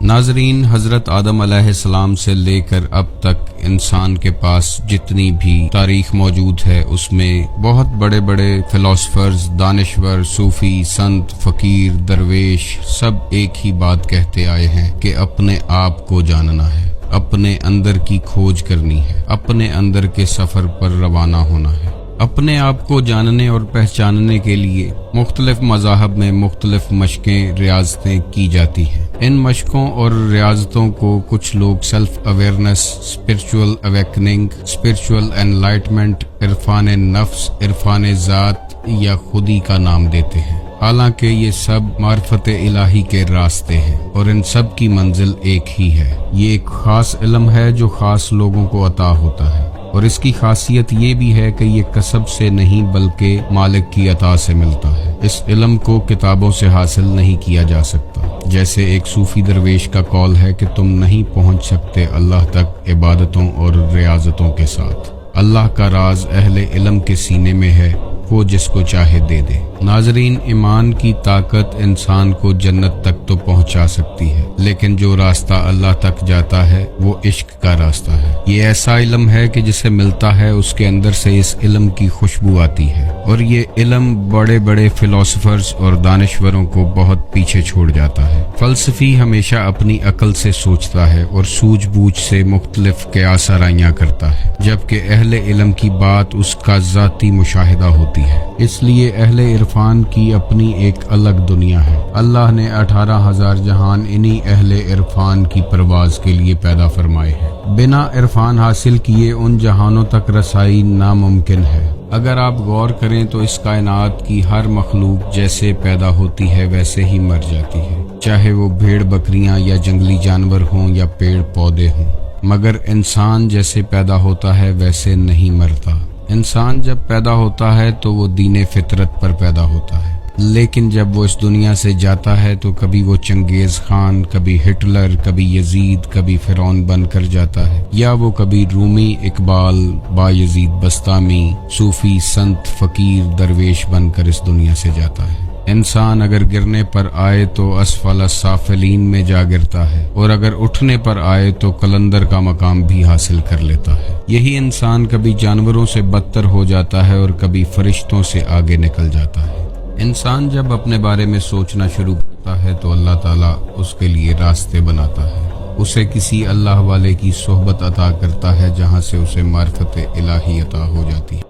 ناظرین، حضرت آدم علیہ السلام سے لے کر اب تک انسان کے پاس جتنی بھی تاریخ موجود ہے اس میں بہت بڑے بڑے فلاسفرز، دانشور، صوفی، سنت، فقیر، درویش سب ایک ہی بات کہتے آئے ہیں کہ اپنے آپ کو جاننا ہے، اپنے اندر کی کھوج کرنی ہے، اپنے اندر کے سفر پر روانہ ہونا ہے۔ اپنے آپ کو جاننے اور پہچاننے کے لیے مختلف مذاہب میں مختلف مشقیں، ریاضتیں کی جاتی ہیں۔ ان مشقوں اور ریاضتوں کو کچھ لوگ self awareness, spiritual awakening, spiritual enlightenment, Irfan نفس، عرفان ذات یا خودی کا نام دیتے ہیں۔ حالانکہ یہ سب معرفت الہی کے راستے ہیں اور ان سب کی منزل ایک ہی ہے۔ یہ ایک خاص علم ہے جو خاص لوگوں کو عطا ہوتا ہے، اور اس کی خاصیت یہ بھی ہے کہ یہ کسب سے نہیں بلکہ مالک کی عطا سے ملتا ہے۔ اس علم کو کتابوں سے حاصل نہیں کیا جا سکتا، جیسے ایک صوفی درویش کا قول ہے کہ تم نہیں پہنچ سکتے اللہ تک عبادتوں اور ریاضتوں کے ساتھ۔ اللہ کا راز اہل علم کے سینے میں ہے، وہ جس کو چاہے دے دے۔ ناظرین، ایمان کی طاقت انسان کو جنت تک تو پہنچا سکتی ہے، لیکن جو راستہ اللہ تک جاتا ہے وہ عشق کا راستہ ہے۔ یہ ایسا علم ہے کہ جسے ملتا ہے اس کے اندر سے اس علم کی خوشبو آتی ہے، اور یہ علم بڑے بڑے فلاسفرز اور دانشوروں کو بہت پیچھے چھوڑ جاتا ہے۔ فلسفی ہمیشہ اپنی عقل سے سوچتا ہے اور سوجھ بوجھ سے مختلف قیاس آرائیاں کرتا ہے، جبکہ اہل علم کی بات اس کا ذاتی مشاہدہ ہوتی ہے۔ اس لیے اہل عرفان کی اپنی ایک الگ دنیا ہے۔ اللہ نے 18,000 جہان انہی اہل عرفان کی پرواز کے لیے پیدا فرمائے ہیں۔ بنا عرفان حاصل کیے ان جہانوں تک رسائی ناممکن ہے۔ اگر آپ غور کریں تو اس کائنات کی ہر مخلوق جیسے پیدا ہوتی ہے ویسے ہی مر جاتی ہے، چاہے وہ بھیڑ بکریاں یا جنگلی جانور ہوں یا پیڑ پودے ہوں، مگر انسان جیسے پیدا ہوتا ہے ویسے نہیں مرتا۔ انسان جب پیدا ہوتا ہے تو وہ دین فطرت پر پیدا ہوتا ہے، لیکن جب وہ اس دنیا سے جاتا ہے تو کبھی وہ چنگیز خان، کبھی ہٹلر، کبھی یزید، کبھی فرعون بن کر جاتا ہے، یا وہ کبھی رومی، اقبال، بایزید بستامی، صوفی، سنت، فقیر، درویش بن کر اس دنیا سے جاتا ہے۔ انسان اگر گرنے پر آئے تو اسفل السافلین میں جا گرتا ہے، اور اگر اٹھنے پر آئے تو قلندر کا مقام بھی حاصل کر لیتا ہے۔ یہی انسان کبھی جانوروں سے بدتر ہو جاتا ہے اور کبھی فرشتوں سے آگے نکل جاتا ہے۔ انسان جب اپنے بارے میں سوچنا شروع کرتا ہے تو اللہ تعالیٰ اس کے لیے راستے بناتا ہے، اسے کسی اللہ والے کی صحبت عطا کرتا ہے جہاں سے اسے معرفت الہی عطا ہو جاتی ہے۔